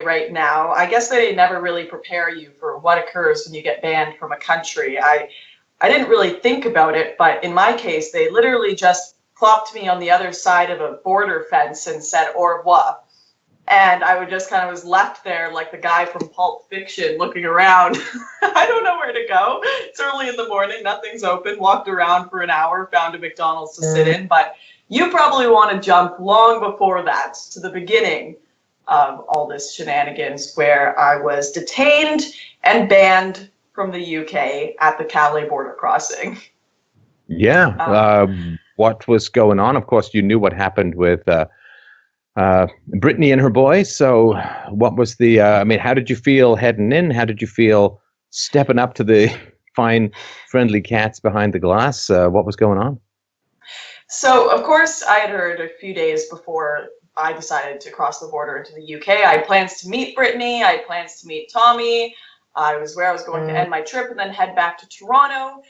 right now. I guess they never really prepare you for what occurs when you get banned from a country. I didn't really think about it, but in my case, they literally just plopped me on the other side of a border fence and said au revoir. And I would just kind of was left there like the guy from Pulp Fiction looking around. I don't know where to go. It's early in the morning, nothing's open, walked around for an hour, found a McDonald's to sit in. But you probably want to jump long before that to the beginning of all this shenanigans where I was detained and banned from the UK at the Calais border crossing. Yeah. What was going on? Of course, you knew what happened with Brittany and her boy. So what was the, I mean, how did you feel heading in? How did you feel stepping up to the fine, friendly cats behind the glass? What was going on? So, of course, I had heard a few days before I decided to cross the border into the UK. I had plans to meet Brittany. I had plans to meet Tommy. I was where I was going to end my trip and then head back to Toronto.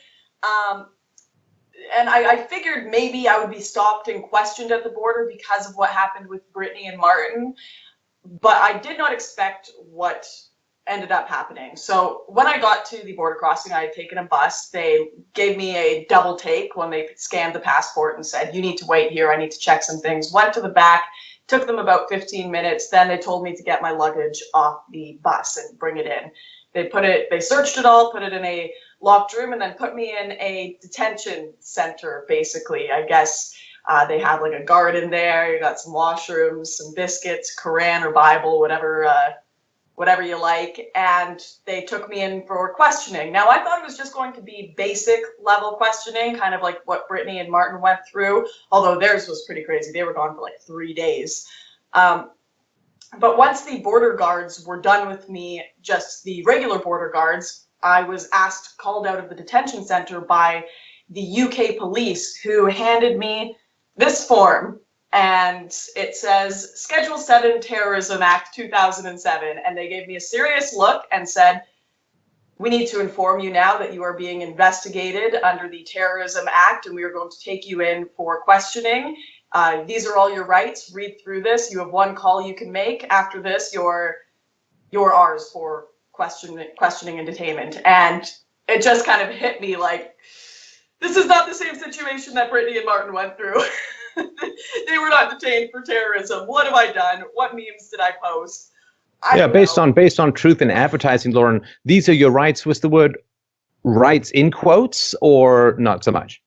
And I figured maybe I would be stopped and questioned at the border because of what happened with Brittany and Martin. But I did not expect what ended up happening. So when I got to the border crossing, I had taken a bus. They gave me a double take when they scanned the passport and said, you need to wait here. I need to check some things. Went to the back, took them about 15 minutes. Then they told me to get my luggage off the bus and bring it in. They searched it all, put it in a locked room, and then put me in a detention center, basically. I guess they had like a garden there. You got some washrooms, some biscuits, Quran or Bible, whatever you like. And they took me in for questioning. Now, I thought it was just going to be basic level questioning, kind of like what Brittany and Martin went through, although theirs was pretty crazy. They were gone for like 3 days. But once the border guards were done with me, just the regular border guards, I was called out of the detention center by the UK police, who handed me this form. And it says Schedule 7 Terrorism Act 2007. And they gave me a serious look and said, we need to inform you now that you are being investigated under the Terrorism Act, and we are going to take you in for questioning. These are all your rights. Read through this. You have one call you can make. After this, you're ours for questioning and detainment. And it just kind of hit me like, this is not the same situation that Brittany and Martin went through. They were not detained for terrorism. What have I done? What memes did I post? Based on truth in advertising, Lauren, these are your rights. Was the word rights in quotes or not so much?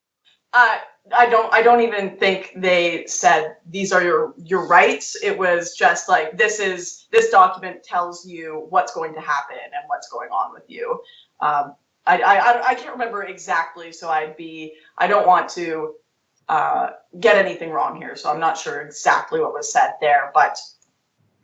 I don't even think they said these are your rights. It was just like, this document tells you what's going to happen and what's going on with you. I can't remember exactly, so I don't want to get anything wrong here, so I'm not sure exactly what was said there, but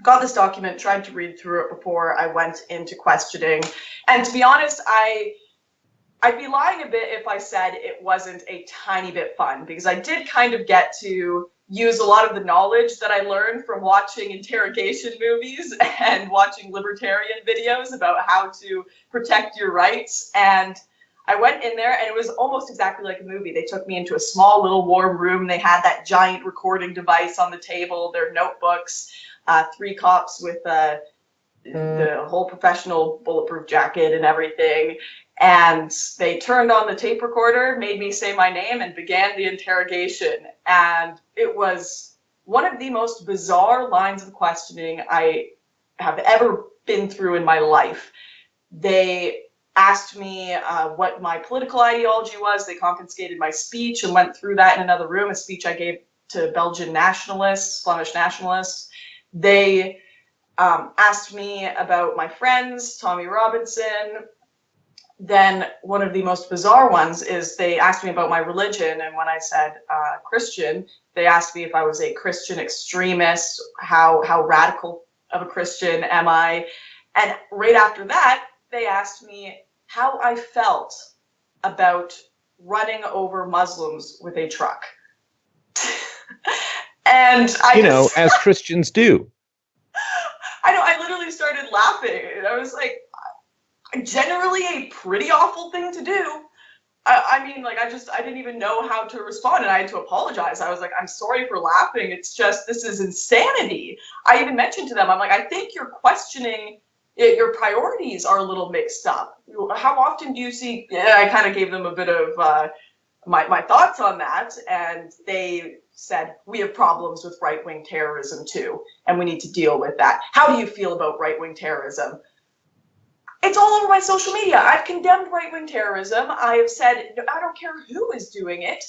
got this document, tried to read through it before I went into questioning, and to be honest, I'd be lying a bit if I said it wasn't a tiny bit fun, because I did kind of get to use a lot of the knowledge that I learned from watching interrogation movies and watching libertarian videos about how to protect your rights. And I went in there and it was almost exactly like a movie. They took me into a small little warm room. They had that giant recording device on the table, their notebooks, 3 cops with the whole professional bulletproof jacket and everything. And they turned on the tape recorder, made me say my name, and began the interrogation. And it was one of the most bizarre lines of questioning I have ever been through in my life. They asked me what my political ideology was. They confiscated my speech and went through that in another room, a speech I gave to Belgian nationalists, Flemish nationalists. They asked me about my friends, Tommy Robinson. Then one of the most bizarre ones is they asked me about my religion, and when I said Christian, they asked me if I was a Christian extremist, how radical of a Christian am I? And right after that, they asked me how I felt about running over Muslims with a truck. And as Christians do. I literally started laughing. I was like, generally a pretty awful thing to do. I mean, like, I didn't even know how to respond, and I had to apologize. I was like, I'm sorry for laughing. It's just, this is insanity. I even mentioned to them, I'm like, I think you're questioning your priorities are a little mixed up. How often do you see, yeah, I kind of gave them a bit of my thoughts on that, and they said, we have problems with right-wing terrorism too, and we need to deal with that. How do you feel about right-wing terrorism? It's all over my social media. I've condemned right-wing terrorism. I have said, I don't care who is doing it,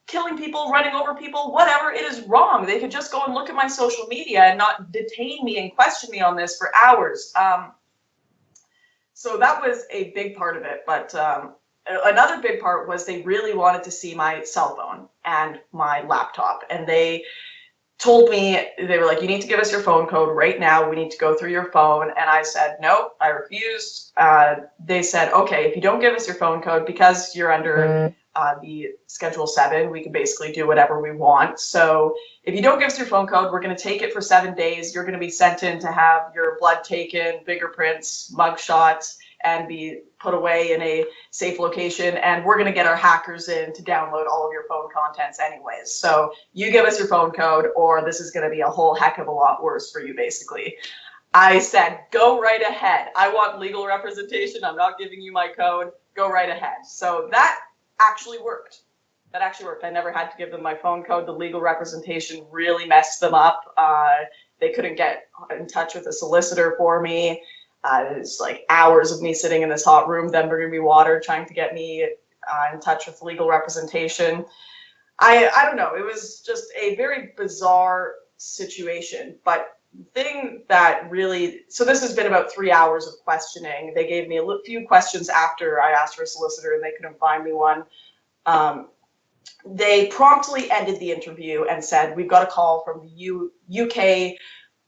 killing people, running over people, whatever, it is wrong. They could just go and look at my social media and not detain me and question me on this for hours. So that was a big part of it. But another big part was they really wanted to see my cell phone and my laptop. And they told me, they were like, you need to give us your phone code right now. We need to go through your phone. And I said, no, I refused. They said, okay, if you don't give us your phone code, because you're under the Schedule 7, we can basically do whatever we want. So if you don't give us your phone code, we're going to take it for 7 days. You're going to be sent in to have your blood taken, fingerprints, mugshots, and be put away in a safe location. And we're going to get our hackers in to download all of your phone contents anyways. So you give us your phone code, or this is going to be a whole heck of a lot worse for you, basically. I said, go right ahead. I want legal representation. I'm not giving you my code. Go right ahead. So that actually worked. That actually worked. I never had to give them my phone code. The legal representation really messed them up. They couldn't get in touch with a solicitor for me. It's like hours of me sitting in this hot room, them bringing me water, trying to get me in touch with legal representation. I don't know. It was just a very bizarre situation. But the thing that really, so this has been about 3 hours of questioning. They gave me a few questions after I asked for a solicitor and they couldn't find me one. They promptly ended the interview and said, we've got a call from the UK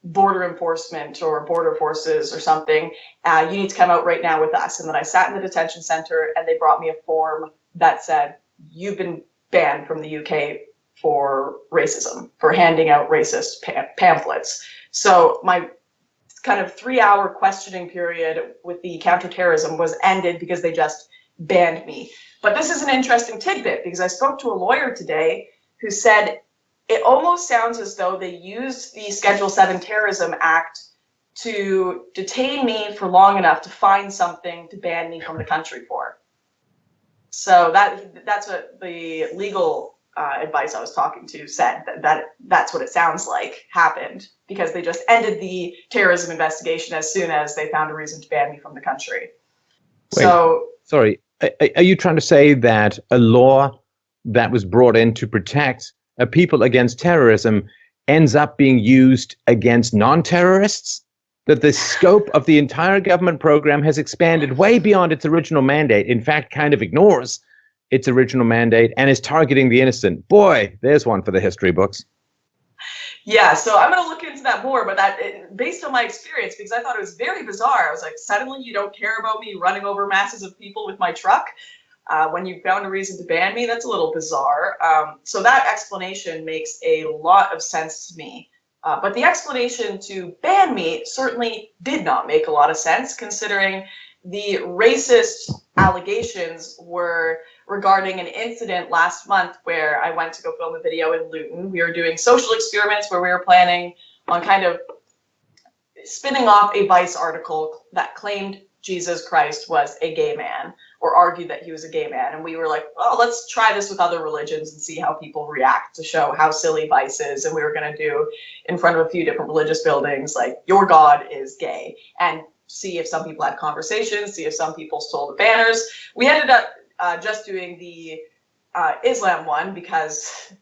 border enforcement or border forces or something. You need to come out right now with us. And then I sat in the detention center and they brought me a form that said, you've been banned from the UK for racism, for handing out racist pamphlets. So my kind of 3-hour questioning period with the counterterrorism was ended because they just banned me. But this is an interesting tidbit because I spoke to a lawyer today who said it almost sounds as though they used the Schedule 7 Terrorism Act to detain me for long enough to find something to ban me from the country for. So that's what the legal advice I was talking to said, that's what it sounds like happened, because they just ended the terrorism investigation as soon as they found a reason to ban me from the country. Wait, so, sorry, are you trying to say that a law that was brought in to protect people against terrorism ends up being used against non-terrorists? That the scope of the entire government program has expanded way beyond its original mandate, in fact, kind of ignores its original mandate and is targeting the innocent. Boy, there's one for the history books. Yeah, so I'm going to look into that more, but based on my experience, because I thought it was very bizarre. I was like, suddenly you don't care about me running over masses of people with my truck when you found a reason to ban me? That's a little bizarre. So that explanation makes a lot of sense to me. But the explanation to ban me certainly did not make a lot of sense, considering the racist allegations were regarding an incident last month where I went to go film a video in Luton. We were doing social experiments where we were planning on kind of spinning off a Vice article that claimed Jesus Christ was a gay man, or argued that he was a gay man. And we were like, well, let's try this with other religions and see how people react, to show how silly Vice is. And we were going to do in front of a few different religious buildings, like, your God is gay, and see if some people had conversations, see if some people stole the banners. We ended up just doing the Islam one because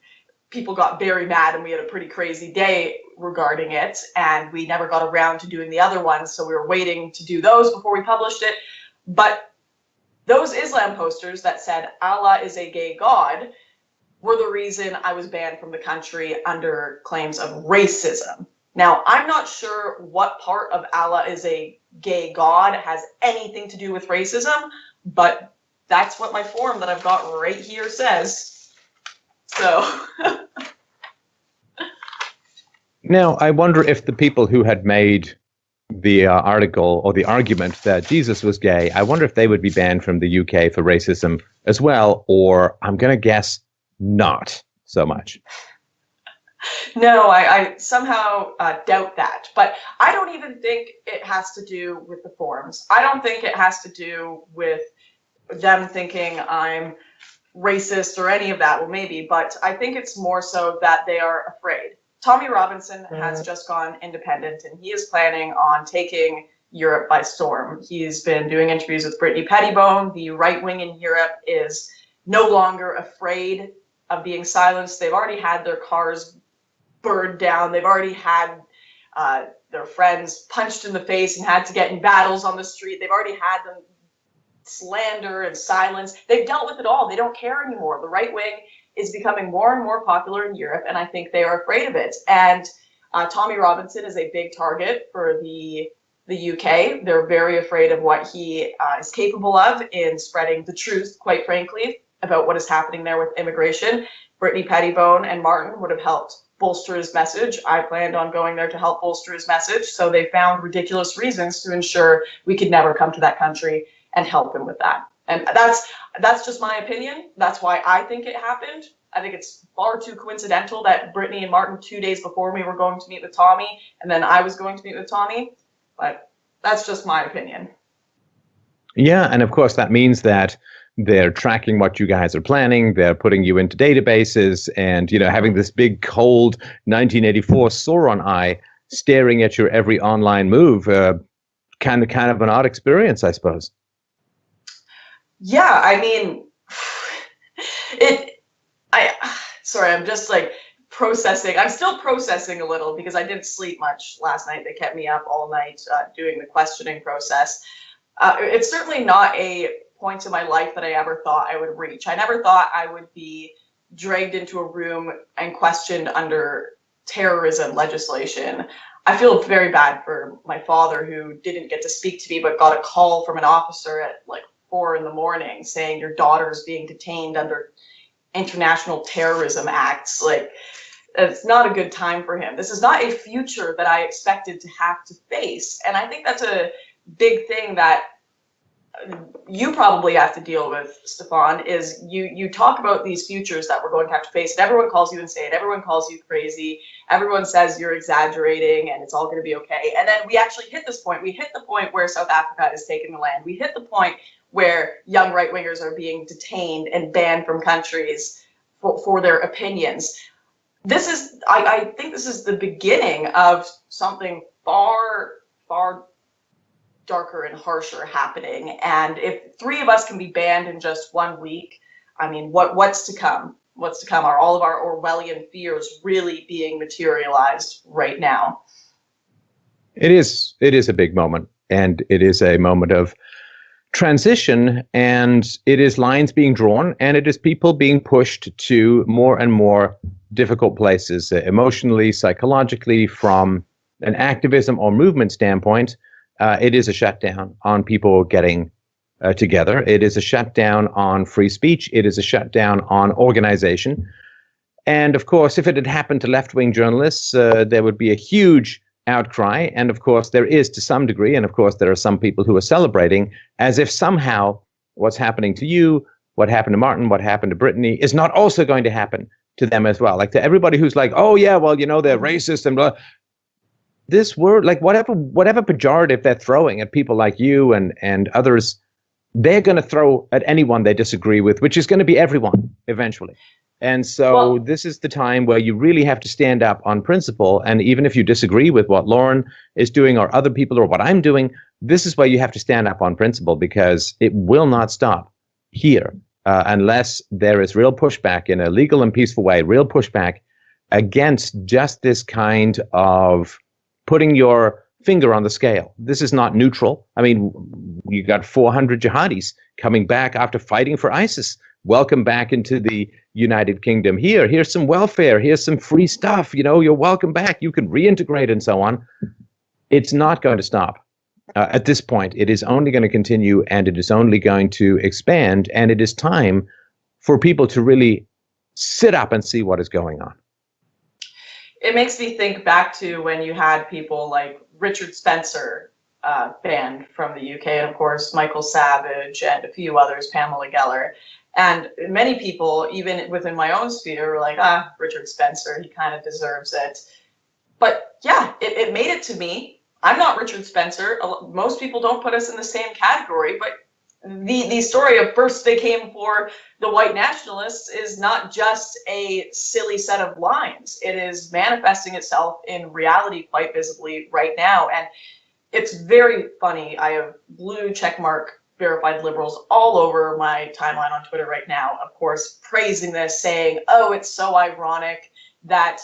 people got very mad and we had a pretty crazy day regarding it, and we never got around to doing the other ones, so we were waiting to do those before we published it. But those Islam posters that said Allah is a gay god were the reason I was banned from the country under claims of racism. Now, I'm not sure what part of Allah is a gay god has anything to do with racism, but that's what my form that I've got right here says. So now, I wonder if the people who had made article or the argument that Jesus was gay, I wonder if they would be banned from the UK for racism as well, or I'm going to guess not so much. No, I somehow doubt that. But I don't even think it has to do with the forums. I don't think it has to do with them thinking I'm racist or any of that. Well, maybe, but I think it's more so that they are afraid. Tommy Robinson has just gone independent, and he is planning on taking Europe by storm. He's been doing interviews with Brittany Pettibone. The right wing in Europe is no longer afraid of being silenced. They've already had their cars burned down. They've already had their friends punched in the face and had to get in battles on the street. They've already had them slander and silence. They've dealt with it all. They don't care anymore. The right wing is becoming more and more popular in Europe, and I think they are afraid of it. And Tommy Robinson is a big target for the UK. They're very afraid of what he is capable of in spreading the truth, quite frankly, about what is happening there with immigration. Brittany Pettibone and Martin would have helped bolster his message. I planned on going there to help bolster his message, so they found ridiculous reasons to ensure we could never come to that country and help him with that. And that's just my opinion. That's why I think it happened. I think it's far too coincidental that Brittany and Martin 2 days before me were going to meet with Tommy, and then I was going to meet with Tommy. But that's just my opinion. Yeah, and of course that means that they're tracking what you guys are planning. They're putting you into databases, and having this big cold 1984 Sauron eye staring at your every online move. Kind of an odd experience, I suppose. Yeah, I mean, sorry, I'm just like processing. I'm still processing a little because I didn't sleep much last night. They kept me up all night doing the questioning process. It's certainly not a point in my life that I ever thought I would reach. I never thought I would be dragged into a room and questioned under terrorism legislation. I feel very bad for my father, who didn't get to speak to me but got a call from an officer at like 4 a.m. saying your daughter's being detained under international terrorism acts. Like, it's not a good time for him. This is not a future that I expected to have to face. And I think that's a big thing that you probably have to deal with, Stefan, is you talk about these futures that we're going to have to face, and everyone calls you insane, everyone calls you crazy, everyone says you're exaggerating and it's all going to be okay. And then we actually hit this point. We hit the point where South Africa is taking the land. We hit the point where young right-wingers are being detained and banned from countries for their opinions. I think this is the beginning of something far, far darker and harsher happening. And if 3 of us can be banned in just 1 week, I mean, what's to come? What's to come? Are all of our Orwellian fears really being materialized right now? It is a big moment, and it is a moment of transition, and it is lines being drawn, and it is people being pushed to more and more difficult places, emotionally, psychologically, from an activism or movement standpoint. It is a shutdown on people getting together. It is a shutdown on free speech. It is a shutdown on organization. And of course, if it had happened to left-wing journalists, there would be a huge outcry. And of course, there is to some degree. And of course, there are some people who are celebrating as if somehow what's happening to you, what happened to Martin, what happened to Brittany is not also going to happen to them as well. Like, to everybody who's like, oh yeah, well, they're racist and blah. This word, like whatever pejorative they're throwing at people like you and others, they're going to throw at anyone they disagree with, which is going to be everyone eventually. And so this is the time where you really have to stand up on principle. And even if you disagree with what Lauren is doing or other people or what I'm doing, this is where you have to stand up on principle, because it will not stop here unless there is real pushback in a legal and peaceful way, real pushback against just this kind of putting your finger on the scale. This is not neutral. I mean, you got 400 jihadis coming back after fighting for ISIS. Welcome back into the United Kingdom. Here's some welfare. Here's some free stuff. You're welcome back. You can reintegrate and so on. It's not going to stop. At this point, it is only going to continue, and it is only going to expand. And it is time for people to really sit up and see what is going on. It makes me think back to when you had people like Richard Spencer banned from the UK, and of course Michael Savage and a few others, Pamela Geller. And many people, even within my own sphere, were like, Richard Spencer, he kind of deserves it. But yeah, it made it to me. I'm not Richard Spencer. Most people don't put us in the same category, but the story of first they came for the white nationalists is not just a silly set of lines. It is manifesting itself in reality quite visibly right now. And it's very funny. I have blue checkmark verified liberals all over my timeline on Twitter right now, of course, praising this, saying, oh, it's so ironic that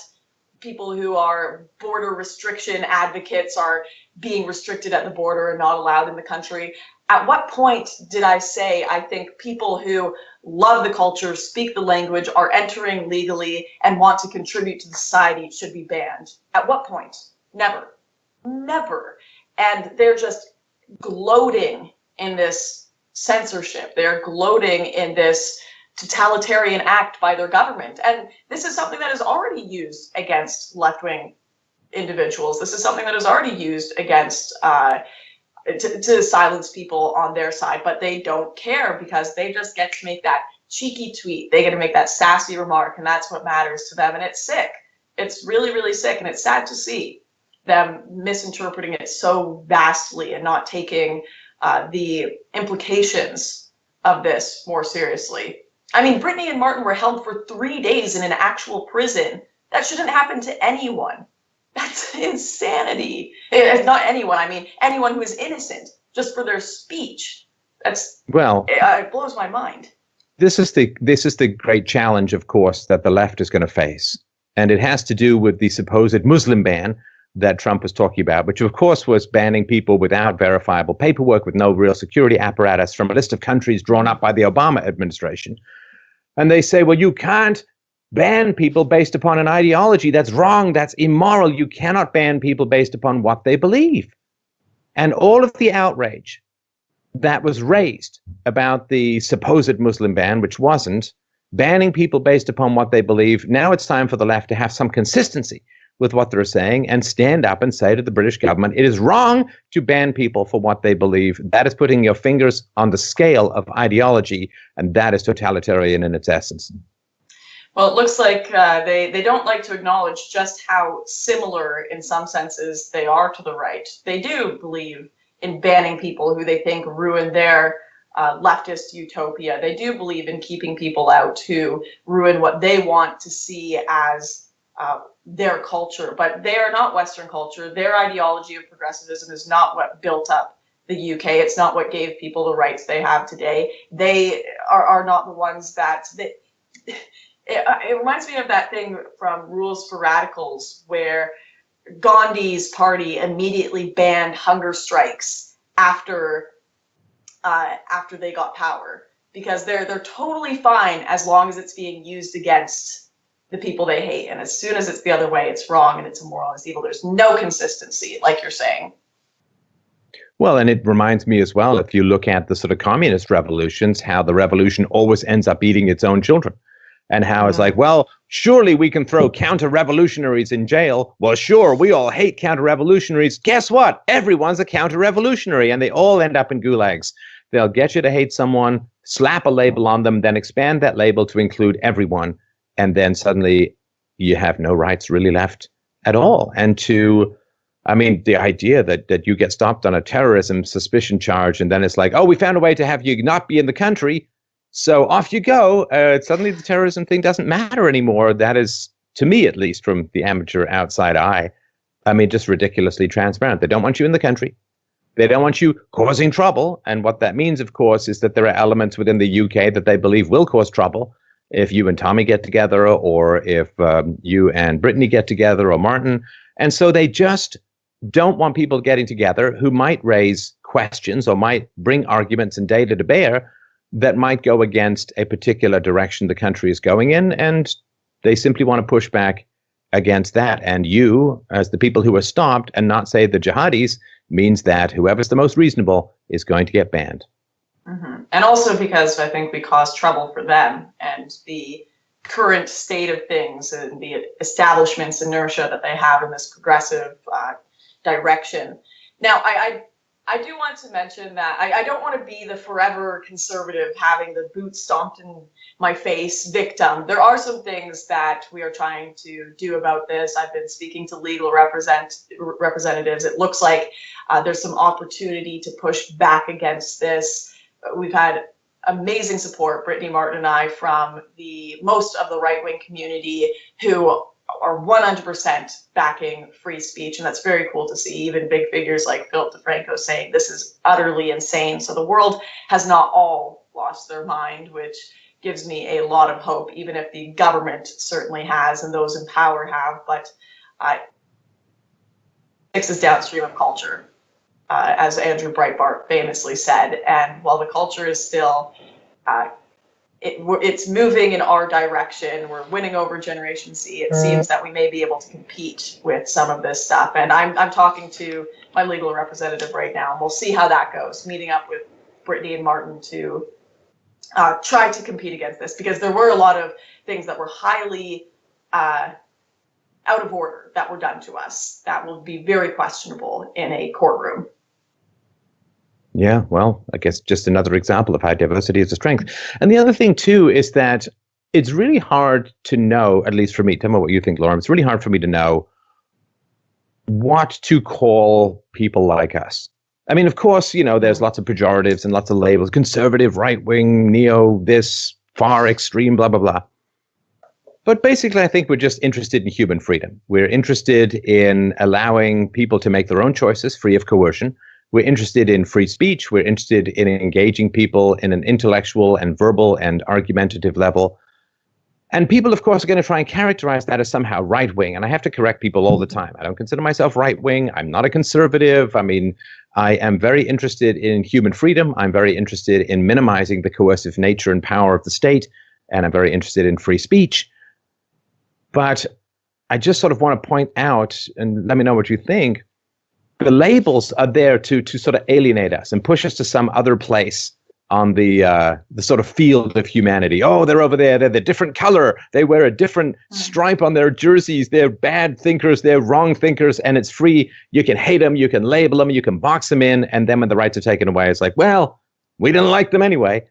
people who are border restriction advocates are being restricted at the border and not allowed in the country. At what point did I say I think people who love the culture, speak the language, are entering legally and want to contribute to society should be banned? At what point? Never. Never. And they're just gloating in this censorship. They're gloating in this totalitarian act by their government. And this is something that is already used against left-wing individuals. This is something that is already used against to silence people on their side, but they don't care because they just get to make that cheeky tweet. They get to make that sassy remark, and that's what matters to them. And it's sick. It's really, really sick, and it's sad to see them misinterpreting it so vastly and not taking the implications of this more seriously. I mean, Brittany and Martin were held for 3 days in an actual prison. That shouldn't happen to anyone. That's insanity. If not anyone, I mean anyone who is innocent, just for their speech. That's, well, it blows my mind. This is the great challenge, of course, that the left is going to face. And it has to do with the supposed Muslim ban that Trump was talking about, which of course was banning people without verifiable paperwork, with no real security apparatus, from a list of countries drawn up by the Obama administration. And they say, well, you can't ban people based upon an ideology. That's wrong. That's immoral. You cannot ban people based upon what they believe. And all of the outrage that was raised about the supposed Muslim ban, which wasn't, banning people based upon what they believe, now it's time for the left to have some consistency with what they're saying and stand up and say to the British government, it is wrong to ban people for what they believe. That is putting your fingers on the scale of ideology, and that is totalitarian in its essence. Well, it looks like they don't like to acknowledge just how similar, in some senses, they are to the right. They do believe in banning people who they think ruin their leftist utopia. They do believe in keeping people out who ruin what they want to see as their culture. But they are not Western culture. Their ideology of progressivism is not what built up the UK. It's not what gave people the rights they have today. They are not the ones that... It reminds me of that thing from Rules for Radicals, where Gandhi's party immediately banned hunger strikes after they got power, because they're totally fine as long as it's being used against the people they hate, and as soon as it's the other way, it's wrong and it's immoral and it's evil. There's no consistency, like you're saying. Well, and it reminds me as well, if you look at the sort of communist revolutions, how the revolution always ends up eating its own children. And how it's like, well, surely we can throw counter-revolutionaries in jail. Well, sure, we all hate counter-revolutionaries. Guess what? Everyone's a counter-revolutionary, and they all end up in gulags. They'll get you to hate someone, slap a label on them, then expand that label to include everyone, and then suddenly you have no rights really left at all. And I mean, the idea that you get stopped on a terrorism suspicion charge, and then it's like, oh, we found a way to have you not be in the country, so off you go. Suddenly the terrorism thing doesn't matter anymore. That is, to me at least, from the amateur outside eye, I mean, just ridiculously transparent. They don't want you in the country. They don't want you causing trouble. And what that means, of course, is that there are elements within the UK that they believe will cause trouble if you and Tommy get together, or if you and Brittany get together, or Martin. And so they just don't want people getting together who might raise questions or might bring arguments and data to bear that might go against a particular direction the country is going in, and they simply want to push back against that. And you, as the people who are stopped, and not say the jihadis, means that whoever's the most reasonable is going to get banned. Mm-hmm. And also because I think we cause trouble for them, and the current state of things and the establishment's inertia that they have in this progressive direction. Now, I do want to mention that I don't want to be the forever conservative having the boot stomped in my face victim. There are some things that we are trying to do about this. I've been speaking to legal representatives. It looks like there's some opportunity to push back against this. We've had amazing support, Brittany Martin and I, from most of the right-wing community who are 100% backing free speech, and that's very cool to see. Even big figures like Philip DeFranco saying this is utterly insane. So the world has not all lost their mind, which gives me a lot of hope, even if the government certainly has and those in power have. But politics is downstream of culture, as Andrew Breitbart famously said. And while the culture is still it's moving in our direction. We're winning over Generation Z. It seems that we may be able to compete with some of this stuff. And I'm talking to my legal representative right now, and we'll see how that goes, meeting up with Brittany and Martin to try to compete against this, because there were a lot of things that were highly out of order that were done to us that will be very questionable in a courtroom. Yeah, well, I guess just another example of how diversity is a strength. And the other thing, too, is that it's really hard to know, at least for me, tell me what you think, Laura, it's really hard for me to know what to call people like us. I mean, of course, you know, there's lots of pejoratives and lots of labels, conservative, right-wing, neo, this, far extreme, blah, blah, blah. But basically, I think we're just interested in human freedom. We're interested in allowing people to make their own choices free of coercion. We're interested in free speech. We're interested in engaging people in an intellectual and verbal and argumentative level. And people, of course, are going to try and characterize that as somehow right-wing. And I have to correct people all the time. I don't consider myself right-wing. I'm not a conservative. I mean, I am very interested in human freedom. I'm very interested in minimizing the coercive nature and power of the state. And I'm very interested in free speech. But I just sort of want to point out, and let me know what you think, the labels are there to sort of alienate us and push us to some other place on the sort of field of humanity. Oh, they're over there. They're the different color. They wear a different stripe on their jerseys. They're bad thinkers. They're wrong thinkers. And it's free. You can hate them. You can label them. You can box them in. And then when the rights are taken away, it's like, well, we didn't like them anyway.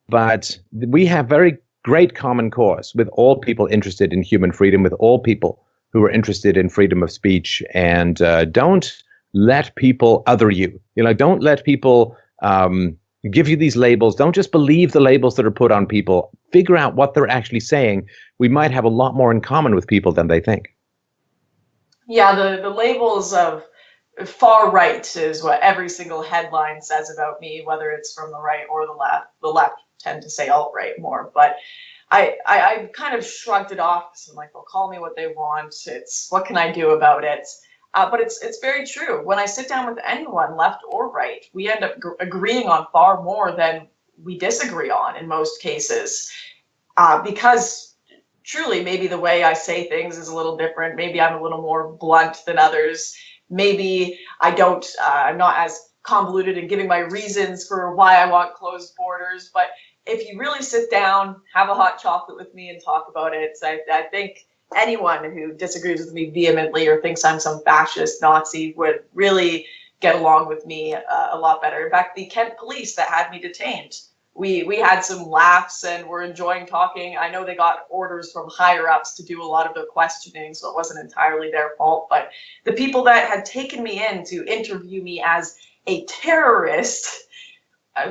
But we have very great common cause with all people interested in human freedom, with all people who are interested in freedom of speech. And don't let people other you. You know, don't let people give you these labels. Don't just believe the labels that are put on people. Figure out what they're actually saying. We might have a lot more in common with people than they think. Yeah, the labels of far right is what every single headline says about me, whether it's from the right or the left. The left tend to say alt-right more, but I kind of shrugged it off. So I'm like, they'll call me what they want. It's what can I do about it? But it's very true. When I sit down with anyone, left or right, we end up agreeing on far more than we disagree on in most cases. Because truly, maybe the way I say things is a little different. Maybe I'm a little more blunt than others. Maybe I'm not as convoluted in giving my reasons for why I want closed borders. But if you really sit down, have a hot chocolate with me and talk about it, I think anyone who disagrees with me vehemently or thinks I'm some fascist Nazi would really get along with me a lot better. In fact, the Kent police that had me detained, we had some laughs and were enjoying talking. I know they got orders from higher ups to do a lot of the questioning, so it wasn't entirely their fault. But the people that had taken me in to interview me as a terrorist,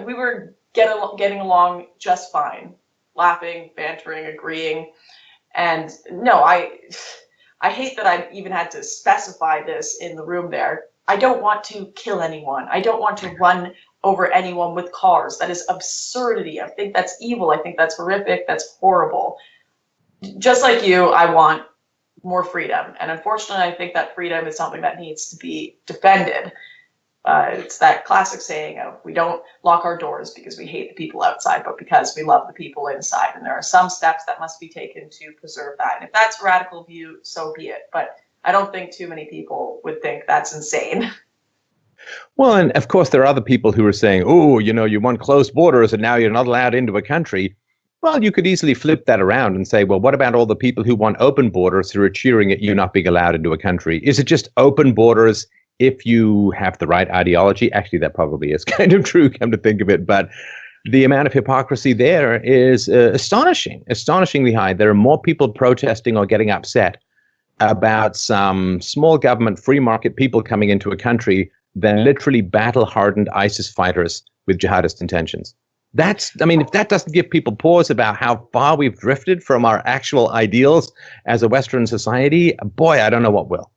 we were getting along just fine, laughing, bantering, agreeing. And no, I hate that I even had to specify this in the room there. I don't want to kill anyone. I don't want to run over anyone with cars. That is absurdity. I think that's evil. I think that's horrific. That's horrible. Just like you, I want more freedom. And unfortunately, I think that freedom is something that needs to be defended. It's that classic saying of we don't lock our doors because we hate the people outside, but because we love the people inside. And there are some steps that must be taken to preserve that. And if that's a radical view, so be it. But I don't think too many people would think that's insane. Well, and of course, there are other people who are saying, oh, you know, you want closed borders and now you're not allowed into a country. Well, you could easily flip that around and say, well, what about all the people who want open borders who are cheering at you not being allowed into a country? Is it just open borders if you have the right ideology. Actually, that probably is kind of true, come to think of it. But the amount of hypocrisy there is astonishingly high. There are more people protesting or getting upset about some small government, free market people coming into a country than literally battle-hardened ISIS fighters with jihadist intentions. If that doesn't give people pause about how far we've drifted from our actual ideals as a Western society, boy, I don't know what will.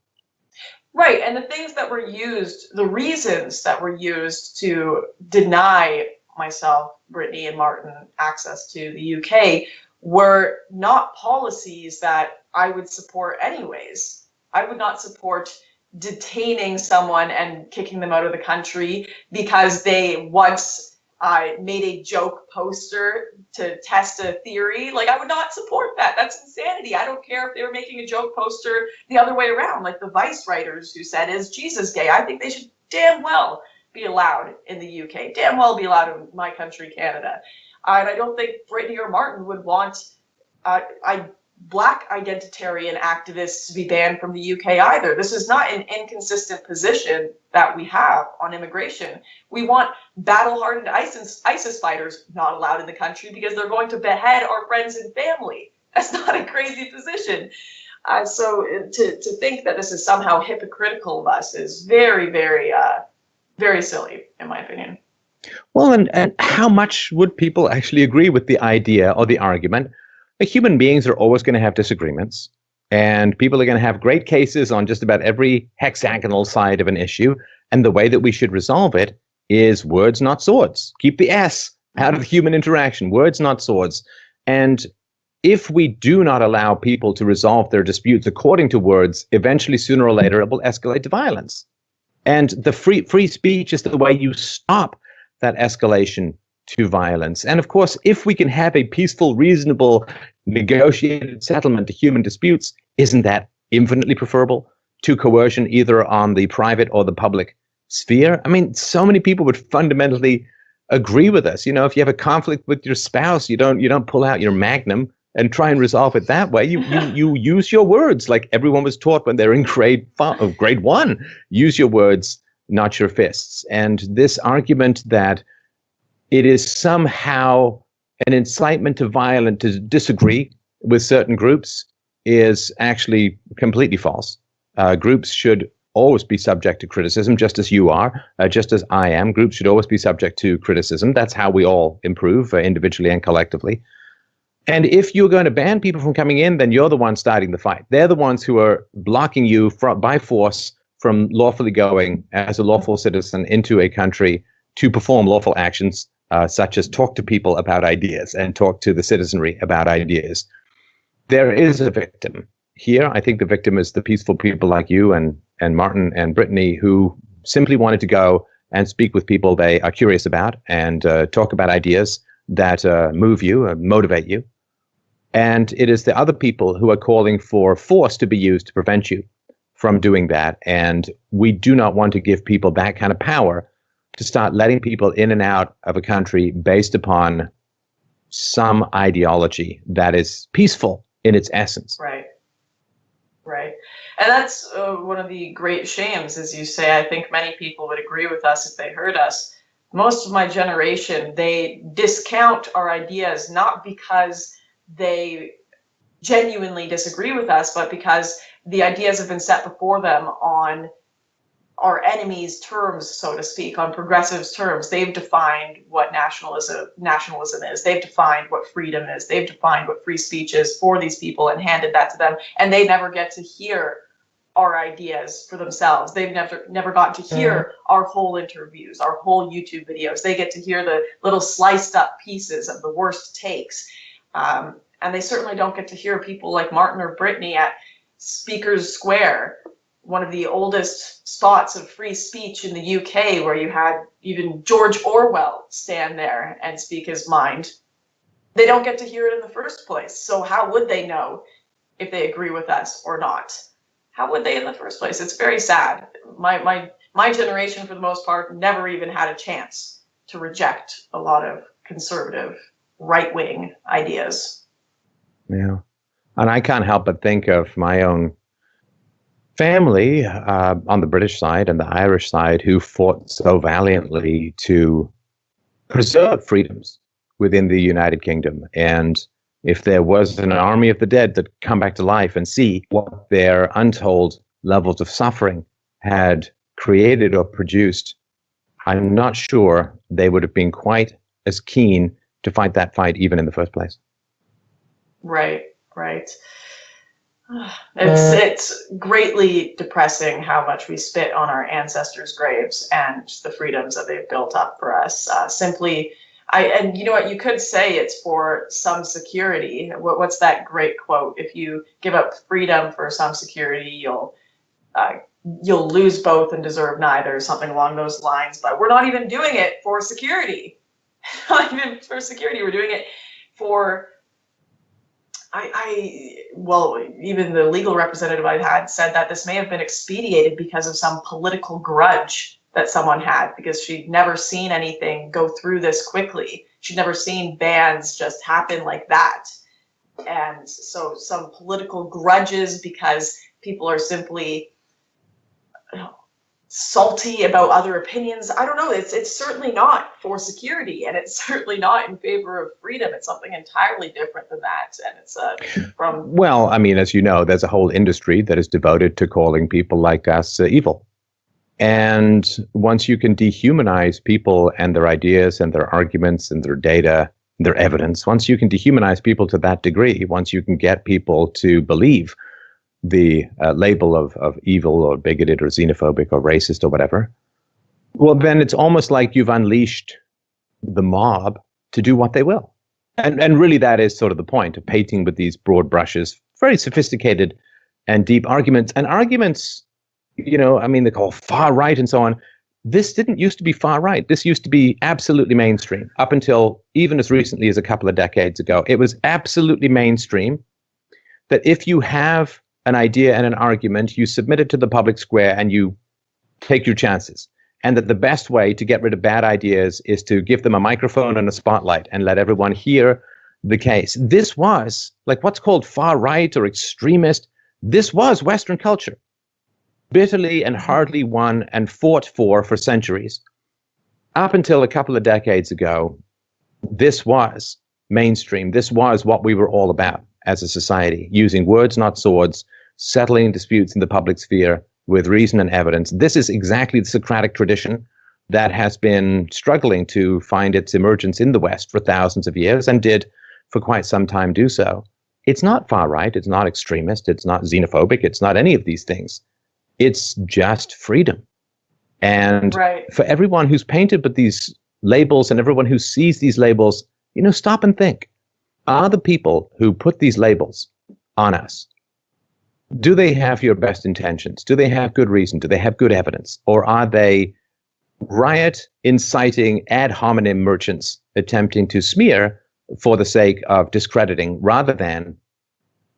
Right, and the things that were used, the reasons that were used to deny myself, Brittany, and Martin access to the UK were not policies that I would support anyways. I would not support detaining someone and kicking them out of the country because they once made a joke poster to test a theory. Like, I would not support that. That's insanity. I don't care if they were making a joke poster the other way around, like the Vice writers who said, "Is Jesus gay?" I think they should damn well be allowed in the UK, damn well be allowed in my country, Canada. And I don't think Brittany or Martin would want Black identitarian activists to be banned from the UK either. This is not an inconsistent position that we have on immigration. We want battle-hardened ISIS fighters not allowed in the country because they're going to behead our friends and family. That's not a crazy position. So to think that this is somehow hypocritical of us is very, very, very silly, in my opinion. Well, and how much would people actually agree with the idea or the argument? Human beings are always going to have disagreements, and people are going to have great cases on just about every hexagonal side of an issue. And the way that we should resolve it is words, not swords. Keep the S out of human interaction, words, not swords. And if we do not allow people to resolve their disputes according to words, eventually, sooner or later, it will escalate to violence. And the free speech is the way you stop that escalation to violence. And of course, if we can have a peaceful, reasonable, negotiated settlement to human disputes, isn't that infinitely preferable to coercion, either on the private or the public sphere? I mean, so many people would fundamentally agree with us. You know, if you have a conflict with your spouse, you don't pull out your magnum and try and resolve it that way. You use your words, like everyone was taught when they're in grade 1. Use your words, not your fists. And this argument that it is somehow an incitement to violence to disagree with certain groups is actually completely false. Groups should always be subject to criticism, just as you are, just as I am. Groups should always be subject to criticism. That's how we all improve, individually and collectively. And if you're going to ban people from coming in, then you're the one starting the fight. They're the ones who are blocking you by force from lawfully going as a lawful citizen into a country to perform lawful actions, such as talk to people about ideas and talk to the citizenry about ideas. There is a victim here. I think the victim is the peaceful people like you and Martin and Brittany, who simply wanted to go and speak with people they are curious about and talk about ideas that move you, motivate you. And it is the other people who are calling for force to be used to prevent you from doing that. And we do not want to give people that kind of power to start letting people in and out of a country based upon some ideology that is peaceful in its essence. Right. Right. And that's one of the great shames, as you say. I think many people would agree with us if they heard us. Most of my generation, they discount our ideas not because they genuinely disagree with us, but because the ideas have been set before them on our enemies' terms, so to speak, on progressives' terms. They've defined what nationalism is. They've defined what freedom is. They've defined what free speech is for these people and handed that to them. And they never get to hear our ideas for themselves. They've never gotten to hear our whole interviews, our whole YouTube videos. They get to hear the little sliced up pieces of the worst takes. And they certainly don't get to hear people like Martin or Brittany at Speakers Square, one of the oldest spots of free speech in the UK, where you had even George Orwell stand there and speak his mind. They don't get to hear it in the first place. So how would they know if they agree with us or not? How would they in the first place? It's very sad. My generation, for the most part, never even had a chance to reject a lot of conservative right-wing ideas. Yeah. And I can't help but think of my own family on the British side and the Irish side who fought so valiantly to preserve freedoms within the United Kingdom. And if there was an army of the dead that come back to life and see what their untold levels of suffering had created or produced, I'm not sure they would have been quite as keen to fight that fight even in the first place. Right, right. It's greatly depressing how much we spit on our ancestors' graves and the freedoms that they've built up for us. And you know what, you could say it's for some security. What's that great quote? If you give up freedom for some security, you'll lose both and deserve neither, something along those lines. But we're not even doing it for security. Not even for security. We're doing it for well, even the legal representative I had said that this may have been expedited because of some political grudge that someone had, because she'd never seen anything go through this quickly. She'd never seen bans just happen like that. And so some political grudges because people are simply salty about other opinions. I don't know. It's certainly not for security, and it's certainly not in favor of freedom. It's something entirely different than that. And it's from. Well, I mean, as you know, there's a whole industry that is devoted to calling people like us evil. And once you can dehumanize people and their ideas and their arguments and their data, their evidence, once you can dehumanize people to that degree, once you can get people to believe the label of evil or bigoted or xenophobic or racist or whatever, well, then it's almost like you've unleashed the mob to do what they will. And really that is sort of the point of painting with these broad brushes, very sophisticated and deep arguments. And arguments, you know, I mean, they call far right and so on. This didn't used to be far right. This used to be absolutely mainstream up until even as recently as a couple of decades ago. It was absolutely mainstream that if you have an idea and an argument, you submit it to the public square and you take your chances. And that the best way to get rid of bad ideas is to give them a microphone and a spotlight and let everyone hear the case. This was like what's called far right or extremist. This was Western culture, bitterly and hardly won and fought for centuries. Up until a couple of decades ago, this was mainstream. This was what we were all about as a society, using words, not swords, settling disputes in the public sphere with reason and evidence. This is exactly the Socratic tradition that has been struggling to find its emergence in the West for thousands of years and did for quite some time do so. It's not far right, it's not extremist, it's not xenophobic, it's not any of these things. It's just freedom. And for everyone who's painted with these labels and everyone who sees these labels, you know, stop and think. Are the people who put these labels on us, do they have your best intentions? Do they have good reason? Do they have good evidence? Or are they riot inciting ad hominem merchants attempting to smear for the sake of discrediting rather than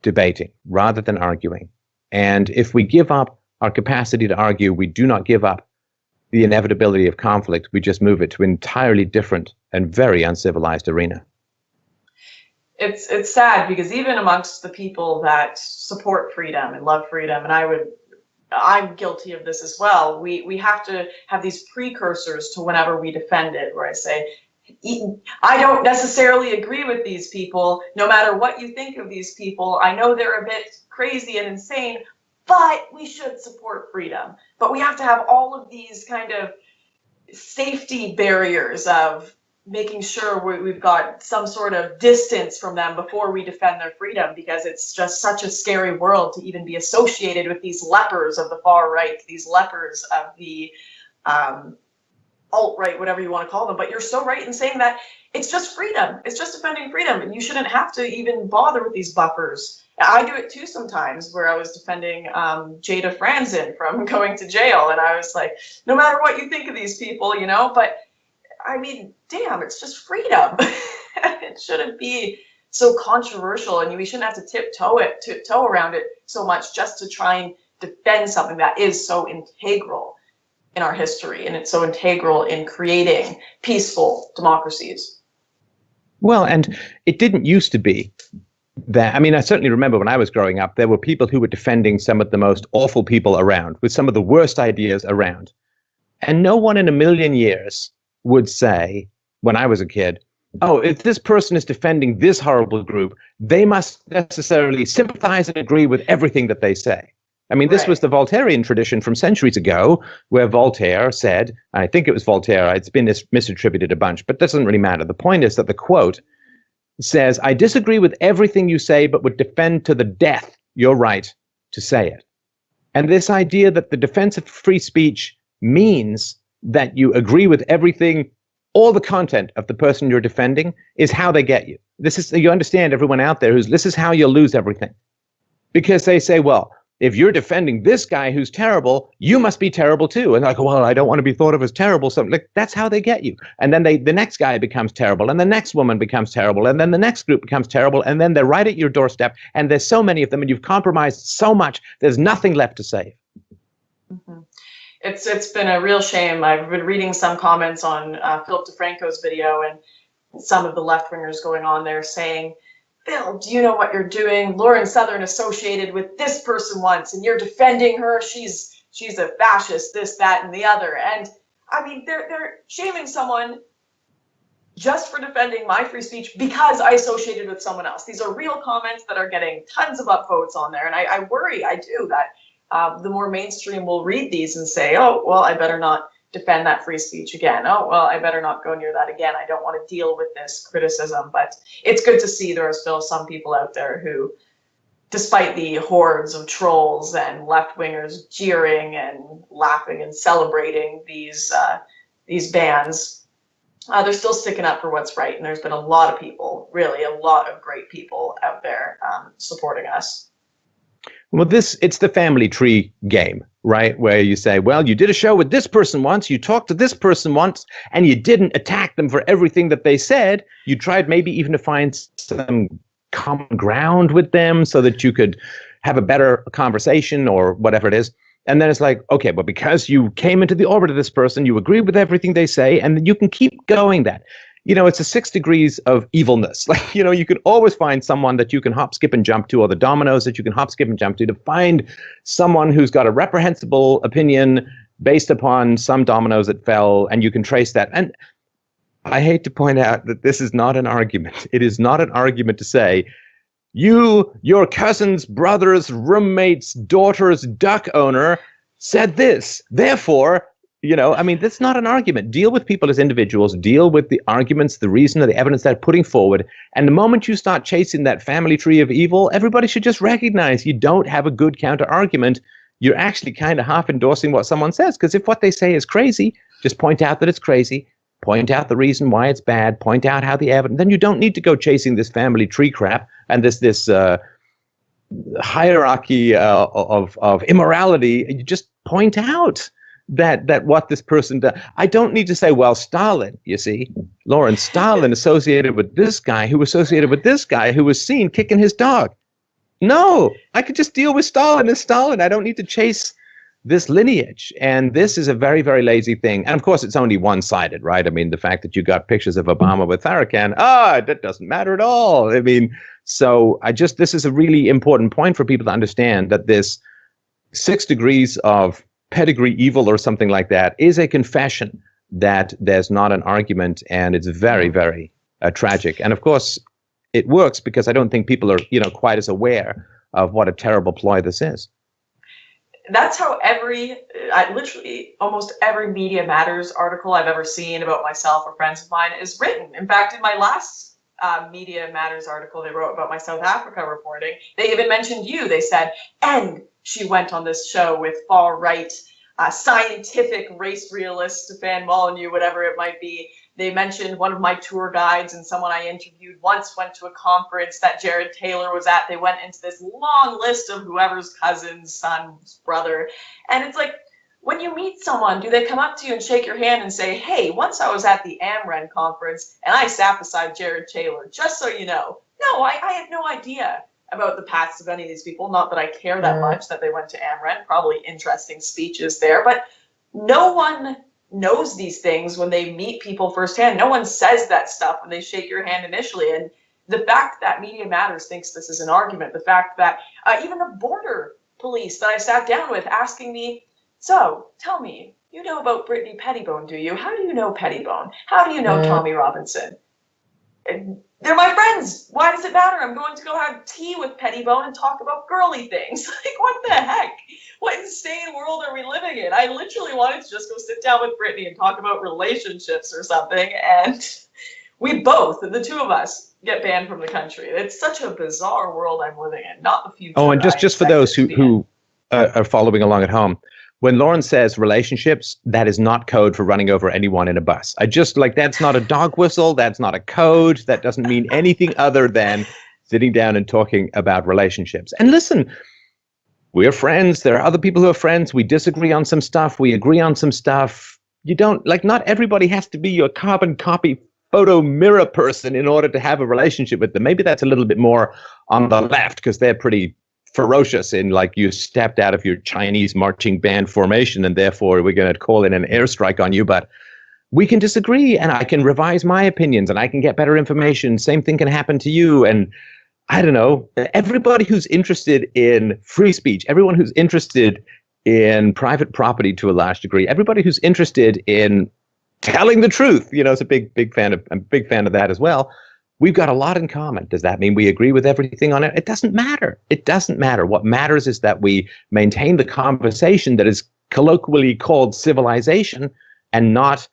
debating, rather than arguing? And if we give up our capacity to argue, we do not give up the inevitability of conflict. We just move it to an entirely different and very uncivilized arena. It's sad because even amongst the people that support freedom and love freedom, and I'm guilty of this as well, we have to have these precursors to whenever we defend it, where I say, I don't necessarily agree with these people, no matter what you think of these people. I know they're a bit crazy and insane, but we should support freedom. But we have to have all of these kind of safety barriers of making sure we've got some sort of distance from them before we defend their freedom, because it's just such a scary world to even be associated with these lepers of the far right, these lepers of the alt-right, whatever you want to call them. But you're so right in saying that it's just freedom. It's just defending freedom, and you shouldn't have to even bother with these buffers. I do it too sometimes, where I was defending Jada Franzen from going to jail, and I was like, no matter what you think of these people, you know, but I mean, damn, it's just freedom. It shouldn't be so controversial, and we shouldn't have to tiptoe around it so much just to try and defend something that is so integral in our history, and it's so integral in creating peaceful democracies. Well, and it didn't used to be that, I mean, I certainly remember when I was growing up, there were people who were defending some of the most awful people around with some of the worst ideas around. And no one in a million years would say, when I was a kid, oh, if this person is defending this horrible group, they must necessarily sympathize and agree with everything that they say. I mean, this was the Voltairean tradition from centuries ago, where Voltaire said, I think it was Voltaire, it's been misattributed a bunch, but it doesn't really matter. The point is that the quote says, I disagree with everything you say, but would defend to the death your right to say it. And this idea that the defense of free speech means that you agree with everything, all the content of the person you're defending is how they get you. This is, you understand, everyone out there, this is how you'll lose everything. Because they say, well, if you're defending this guy who's terrible, you must be terrible too. And like, well, I don't want to be thought of as terrible. So like, that's how they get you. And then the next guy becomes terrible, and the next woman becomes terrible, and then the next group becomes terrible, and then they're right at your doorstep. And there's so many of them, and you've compromised so much, there's nothing left to save. Mm-hmm. It's been a real shame. I've been reading some comments on Philip DeFranco's video, and some of the left-wingers going on there saying, Phil, do you know what you're doing? Lauren Southern associated with this person once, and you're defending her. She's a fascist, this, that, and the other. And I mean, they're shaming someone just for defending my free speech because I associated with someone else. These are real comments that are getting tons of upvotes on there, and I worry, I do, that the more mainstream will read these and say, oh, well, I better not defend that free speech again. Oh, well, I better not go near that again. I don't want to deal with this criticism. But it's good to see there are still some people out there who, despite the hordes of trolls and left-wingers jeering and laughing and celebrating these bans, they're still sticking up for what's right. And there's been a lot of people, really a lot of great people out there supporting us. Well, it's the family tree game, right? Where you say, well, you did a show with this person once, you talked to this person once, and you didn't attack them for everything that they said. You tried maybe even to find some common ground with them so that you could have a better conversation or whatever it is. And then it's like, okay, but because you came into the orbit of this person, you agree with everything they say, and you can keep going that. You know, it's a 6 degrees of evilness. Like, you know, you can always find someone that you can hop, skip, and jump to, or the dominoes that you can hop, skip, and jump to find someone who's got a reprehensible opinion based upon some dominoes that fell, and you can trace that. And I hate to point out that this is not an argument. It is not an argument to say, your cousin's brother's roommate's daughter's duck owner said this, therefore, you know, I mean, that's not an argument. Deal with people as individuals, deal with the arguments, the reason, or the evidence they're putting forward. And the moment you start chasing that family tree of evil, everybody should just recognize you don't have a good counter argument. You're actually kind of half endorsing what someone says, because if what they say is crazy, just point out that it's crazy, point out the reason why it's bad, point out how the evidence, then you don't need to go chasing this family tree crap and this hierarchy of immorality. You just point out that what this person does. I don't need to say, well, Stalin, you see, Lauren, Stalin associated with this guy who associated with this guy who was seen kicking his dog. No, I could just deal with Stalin as Stalin. I don't need to chase this lineage. And this is a very, very lazy thing. And of course, it's only one-sided, right? I mean, the fact that you got pictures of Obama with Farrakhan, that doesn't matter at all. I mean, so this is a really important point for people to understand, that this 6 degrees of pedigree evil or something like that is a confession that there's not an argument, and it's very, very tragic. And of course, it works because I don't think people are, quite as aware of what a terrible ploy this is. That's how literally almost every Media Matters article I've ever seen about myself or friends of mine is written. In fact, in my last Media Matters article they wrote about my South Africa reporting, they even mentioned you. They said, and she went on this show with far-right scientific race realist Stefan Molyneux, whatever it might be. They mentioned one of my tour guides and someone I interviewed once went to a conference that Jared Taylor was at. They went into this long list of whoever's cousin's son's brother. And it's like, when you meet someone, do they come up to you and shake your hand and say, hey, once I was at the AmRen conference and I sat beside Jared Taylor, just so you know. No, I had no idea about the paths of any of these people. Not that I care that much that they went to AmRen. Probably interesting speeches there. But no one knows these things when they meet people firsthand. No one says that stuff when they shake your hand initially. And the fact that Media Matters thinks this is an argument, the fact that even the border police that I sat down with asking me, so tell me, you know about Brittany Pettibone, do you? How do you know Pettibone? How do you know Tommy Robinson? And they're my friends. Why does it matter? I'm going to go have tea with Pettibone and talk about girly things. Like, what the heck? What insane world are we living in? I literally wanted to just go sit down with Brittany and talk about relationships or something, and we both, the two of us, get banned from the country. It's such a bizarre world I'm living in, not the future. Oh, and just for those who are following along at home, when Lauren says relationships, that is not code for running over anyone in a bus. I just like, that's not a dog whistle. That's not a code. That doesn't mean anything other than sitting down and talking about relationships. And listen, we're friends. There are other people who are friends. We disagree on some stuff. We agree on some stuff. You don't, like, not everybody has to be your carbon copy photo mirror person in order to have a relationship with them. Maybe that's a little bit more on the left because they're pretty ferocious in, like, you stepped out of your Chinese marching band formation and therefore we're going to call in an airstrike on you. But we can disagree and I can revise my opinions and I can get better information. Same thing can happen to you. And I don't know, everybody who's interested in free speech, everyone who's interested in private property to a large degree, everybody who's interested in telling the truth, you know, is I'm a big fan of that as well. We've got a lot in common. Does that mean we agree with everything on it? It doesn't matter. It doesn't matter. What matters is that we maintain the conversation that is colloquially called civilization and not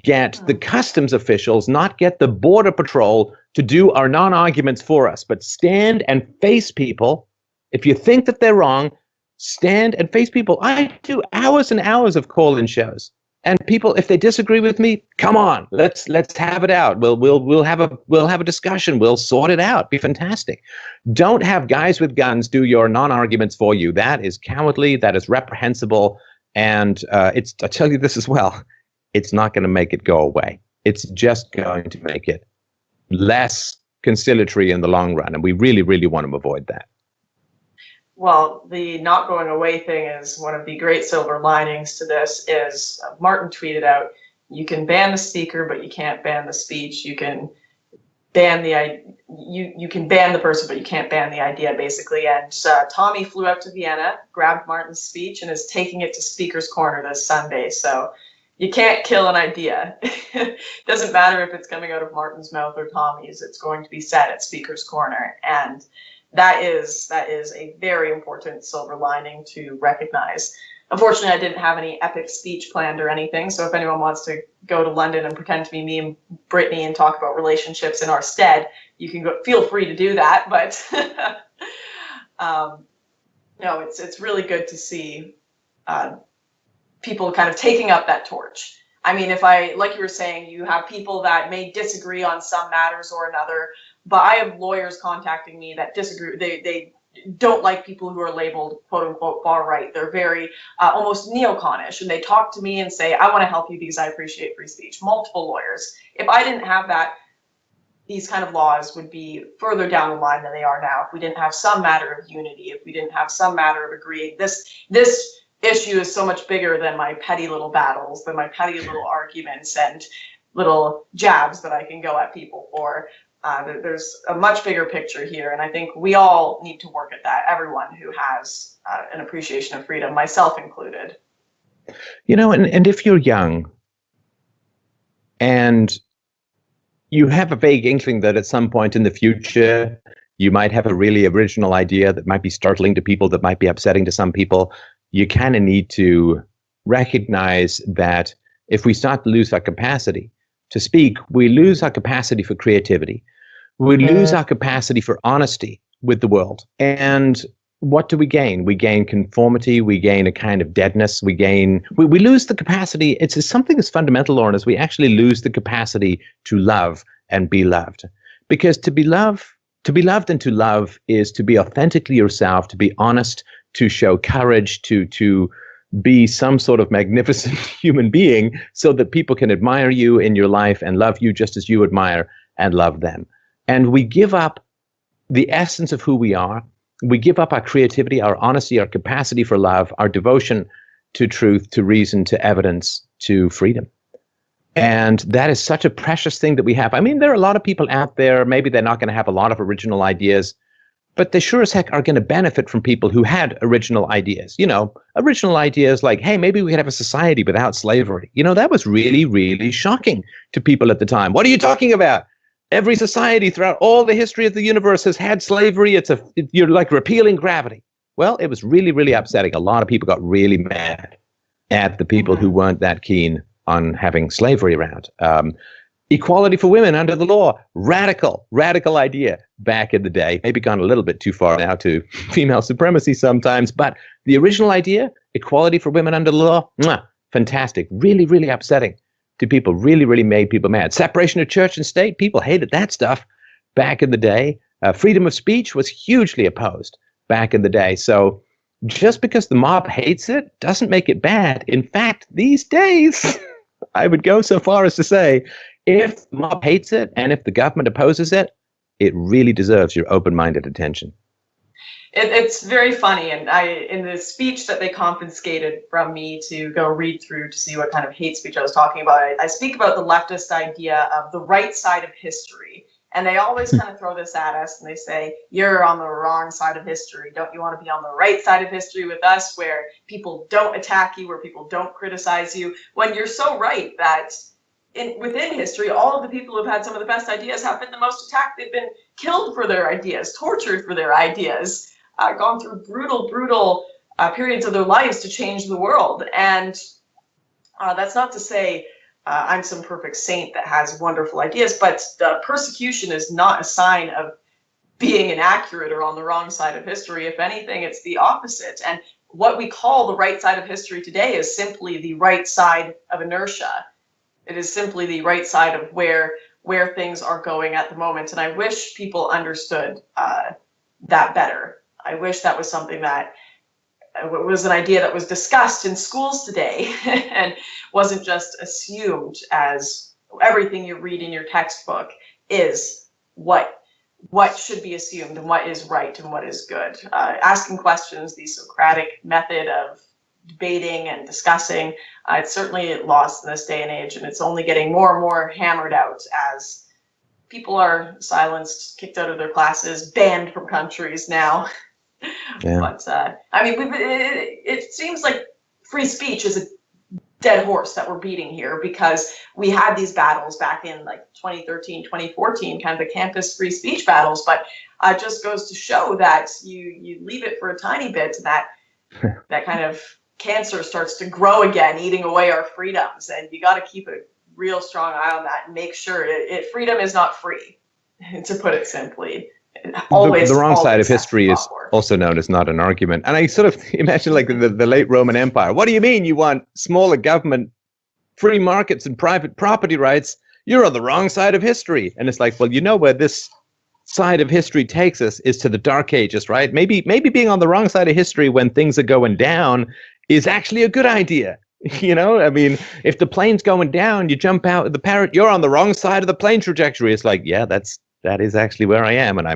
get the customs officials, not get the border patrol to do our non-arguments for us, but stand and face people. If you think that they're wrong, stand and face people. I do hours and hours of call-in shows. And people, if they disagree with me, come on, let's have it out. We'll have a discussion. We'll sort it out. Be fantastic. Don't have guys with guns do your non-arguments for you. That is cowardly. That is reprehensible. And I tell you this as well. It's not going to make it go away. It's just going to make it less conciliatory in the long run. And we really, really want to avoid that. Well, the not going away thing is one of the great silver linings to this. Is Martin tweeted out, you can ban the speaker, but you can't ban the speech. You can ban you can ban the person, but you can't ban the idea, basically. And Tommy flew out to Vienna, grabbed Martin's speech, and is taking it to Speaker's Corner this Sunday. So you can't kill an idea. Doesn't matter if it's coming out of Martin's mouth or Tommy's. It's going to be said at Speaker's Corner, and that is a very important silver lining to recognize. Unfortunately, I didn't have any epic speech planned or anything, so if anyone wants to go to London and pretend to be me and Brittany and talk about relationships in our stead, you can feel free to do that. But no, it's really good to see people kind of taking up that torch. I mean, like you were saying, you have people that may disagree on some matters or another, but I have lawyers contacting me that disagree. They don't like people who are labeled quote unquote far right. They're very almost neoconish, and they talk to me and say, I want to help you because I appreciate free speech. Multiple lawyers. If I didn't have that, these kind of laws would be further down the line than they are now. If we didn't have some matter of unity, if we didn't have some matter of agreeing, this issue is so much bigger than my petty little battles, than my petty little arguments and little jabs that I can go at people for. There's a much bigger picture here, and I think we all need to work at that, everyone who has an appreciation of freedom, myself included. You know, and if you're young and you have a vague inkling that at some point in the future you might have a really original idea that might be startling to people, that might be upsetting to some people, you kind of need to recognize that if we start to lose our capacity to speak, we lose our capacity for creativity. We lose our capacity for honesty with the world. And what do we gain? We gain conformity. We gain a kind of deadness. We lose the capacity. It's something that's fundamental, Lauren, is we actually lose the capacity to love and be loved. Because to be loved and to love is to be authentically yourself, to be honest, to show courage, to be some sort of magnificent human being so that people can admire you in your life and love you just as you admire and love them. And we give up the essence of who we are. We give up our creativity, our honesty, our capacity for love, our devotion to truth, to reason, to evidence, to freedom. And that is such a precious thing that we have. I mean, there are a lot of people out there, maybe they're not going to have a lot of original ideas, but they sure as heck are going to benefit from people who had original ideas. Original ideas like, hey, maybe we could have a society without slavery. That was really, really shocking to people at the time. What are you talking about? Every society throughout all the history of the universe has had slavery. You're like repealing gravity. Well, it was really, really upsetting. A lot of people got really mad at the people who weren't that keen on having slavery around. Equality for women under the law, radical idea back in the day. Maybe gone a little bit too far now to female supremacy sometimes, but the original idea, equality for women under the law, fantastic. Really, really upsetting to people. Really, really made people mad. Separation of church and state, people hated that stuff back in the day. Freedom of speech was hugely opposed back in the day. So just because the mob hates it doesn't make it bad. In fact, these days, I would go so far as to say, if the mob hates it and if the government opposes it, it really deserves your open-minded attention. It's very funny, and in the speech that they confiscated from me to go read through to see what kind of hate speech I was talking about, I speak about the leftist idea of the right side of history. And they always kind of throw this at us, and they say, you're on the wrong side of history. Don't you want to be on the right side of history with us, where people don't attack you, where people don't criticize you? When you're so right that within history, all of the people who've had some of the best ideas have been the most attacked. They've been killed for their ideas, tortured for their ideas, gone through brutal periods of their lives to change the world. And that's not to say I'm some perfect saint that has wonderful ideas, but the persecution is not a sign of being inaccurate or on the wrong side of history. If anything, it's the opposite. And what we call the right side of history today is simply the right side of inertia. It is simply the right side of where things are going at the moment. And I wish people understood that better. I wish that was something that was an idea that was discussed in schools today and wasn't just assumed as everything you read in your textbook is what should be assumed and what is right and what is good. Asking questions, the Socratic method of debating and discussing, it's certainly lost in this day and age, and it's only getting more and more hammered out as people are silenced, kicked out of their classes, banned from countries now. Yeah. But I mean, it seems like free speech is a dead horse that we're beating here, because we had these battles back in like 2013, 2014, kind of the campus free speech battles, but it just goes to show that you leave it for a tiny bit, and that kind of cancer starts to grow again, eating away our freedoms, and you got to keep a real strong eye on that and make sure freedom is not free, to put it simply. Always, the wrong side of history is also known as not an argument. And I sort of imagine like the late Roman Empire. What do you mean you want smaller government, free markets and private property rights? You're on the wrong side of history. And it's like, well, where this side of history takes us is to the Dark Ages, right? Maybe being on the wrong side of history when things are going down is actually a good idea. I mean, if the plane's going down, you jump out of the parrot, you're on the wrong side of the plane trajectory. It's like, yeah, that is actually where I am, and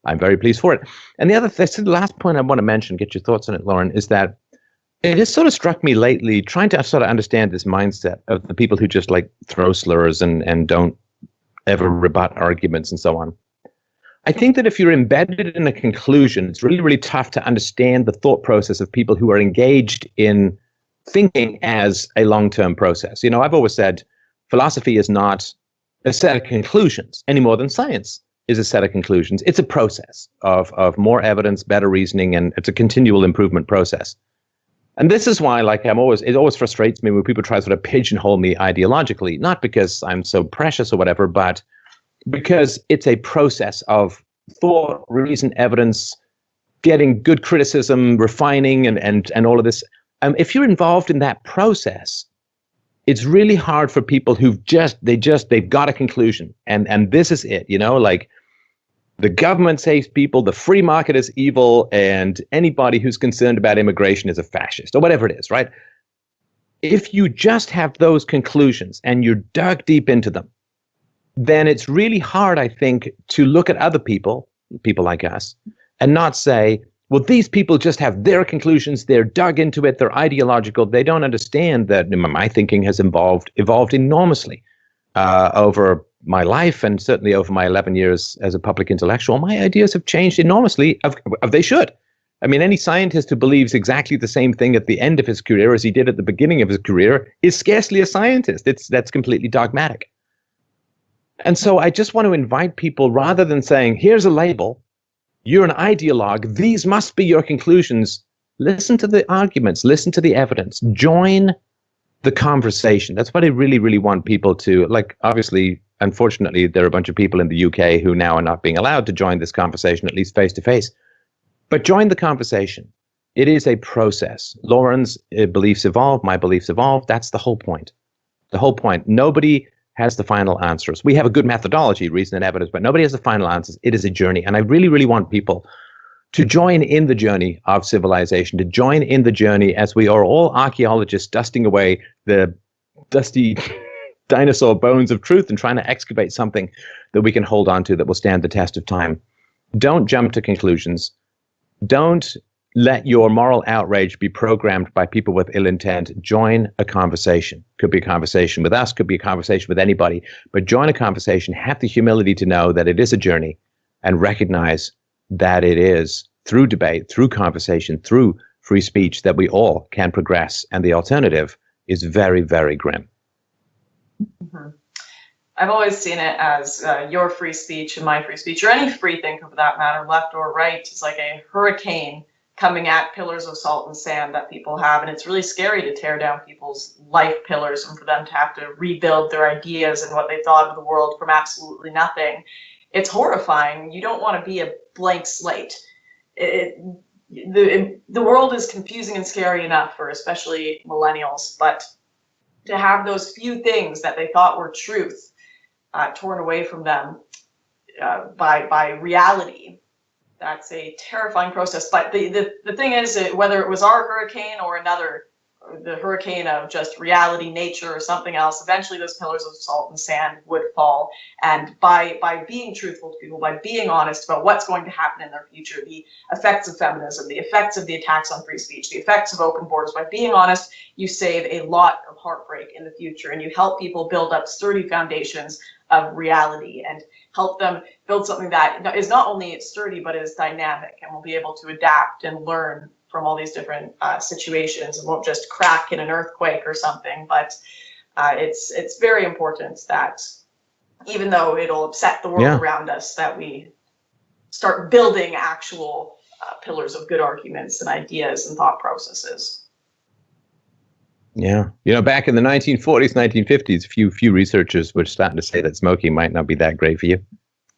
I'm very pleased for it. And the last point I want to mention, get your thoughts on it, Lauren, is that it has sort of struck me lately, trying to sort of understand this mindset of the people who just like throw slurs and don't ever rebut arguments and so on. I think that if you're embedded in a conclusion, it's really, really tough to understand the thought process of people who are engaged in thinking as a long-term process. I've always said philosophy is not a set of conclusions any more than science is a set of conclusions. It's a process of more evidence, better reasoning, and it's a continual improvement process. And this is why, it always frustrates me when people try to sort of pigeonhole me ideologically, not because I'm so precious or whatever, but because it's a process of thought, reason, evidence, getting good criticism, refining, and all of this. If you're involved in that process, it's really hard for people who've they've got a conclusion, and this is it, like the government saves people, the free market is evil, and anybody who's concerned about immigration is a fascist, or whatever it is, right? If you just have those conclusions and you're dug deep into them, then it's really hard, I think, to look at other people like us, and not say, well, these people just have their conclusions, they're dug into it, they're ideological, they don't understand that my thinking has evolved enormously over my life and certainly over my 11 years as a public intellectual, my ideas have changed enormously. They should. I mean, any scientist who believes exactly the same thing at the end of his career as he did at the beginning of his career is scarcely a scientist. That's completely dogmatic. And so I just want to invite people, rather than saying, here's a label, you're an ideologue, these must be your conclusions, listen to the arguments, listen to the evidence, join the conversation. That's what I really, really want people to, like, obviously, unfortunately, there are a bunch of people in the UK who now are not being allowed to join this conversation, at least face to face. But join the conversation. It is a process. Lauren's beliefs evolve, my beliefs evolve. That's the whole point. The whole point. Nobody has the final answers. We have a good methodology, reason and evidence, but nobody has the final answers. It is a journey. And I really, really want people to join in the journey of civilization, to join in the journey as we are all archaeologists dusting away the dusty dinosaur bones of truth and trying to excavate something that we can hold on to that will stand the test of time. Don't jump to conclusions. Don't let your moral outrage be programmed by people with ill intent. Join a conversation. Could be a conversation with us, could be a conversation with anybody, but join a conversation. Have the humility to know that it is a journey and recognize that it is through debate, through conversation, through free speech that we all can progress. And the alternative is very, very grim. Mm-hmm. I've always seen it as your free speech and my free speech, or any free thinker for that matter, left or right, is like a hurricane coming at pillars of salt and sand that people have. And it's really scary to tear down people's life pillars and for them to have to rebuild their ideas and what they thought of the world from absolutely nothing. It's horrifying. You don't want to be a blank slate. The world is confusing and scary enough for especially millennials, but to have those few things that they thought were truth torn away from them by reality, that's a terrifying process. But the thing is, whether it was our hurricane or another, the hurricane of just reality, nature, or something else, eventually those pillars of salt and sand would fall. And by being truthful to people, by being honest about what's going to happen in their future, the effects of feminism, the effects of the attacks on free speech, the effects of open borders, by being honest, you save a lot of heartbreak in the future, and you help people build up sturdy foundations of reality and help them build something that is not only sturdy but is dynamic and will be able to adapt and learn from all these different situations and won't just crack in an earthquake or something. But it's very important that even though it'll upset the world around us, that we start building actual pillars of good arguments and ideas and thought processes. Yeah. You know, back in the 1940s, 1950s, few researchers were starting to say that smoking might not be that great for you.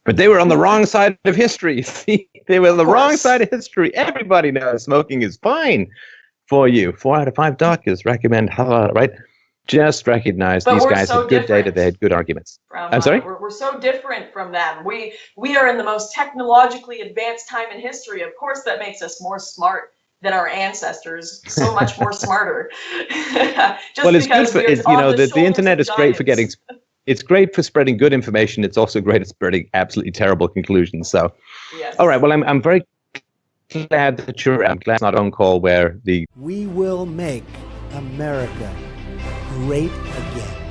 But they were on the wrong side of history. See, they were on the wrong side of history. Everybody knows smoking is fine for you. 4 out of 5 doctors recommend, right? Just recognize these guys had good data. They had good arguments. I'm sorry? We're so different from them. We are in the most technologically advanced time in history. Of course, that makes us more smart than our ancestors, so much more smarter. Well, it's good for, the internet is great for getting, it's great for spreading good information. It's also great at spreading absolutely terrible conclusions. So, yes. All right, well, I'm very glad that I'm glad it's not on call where we will make America great again.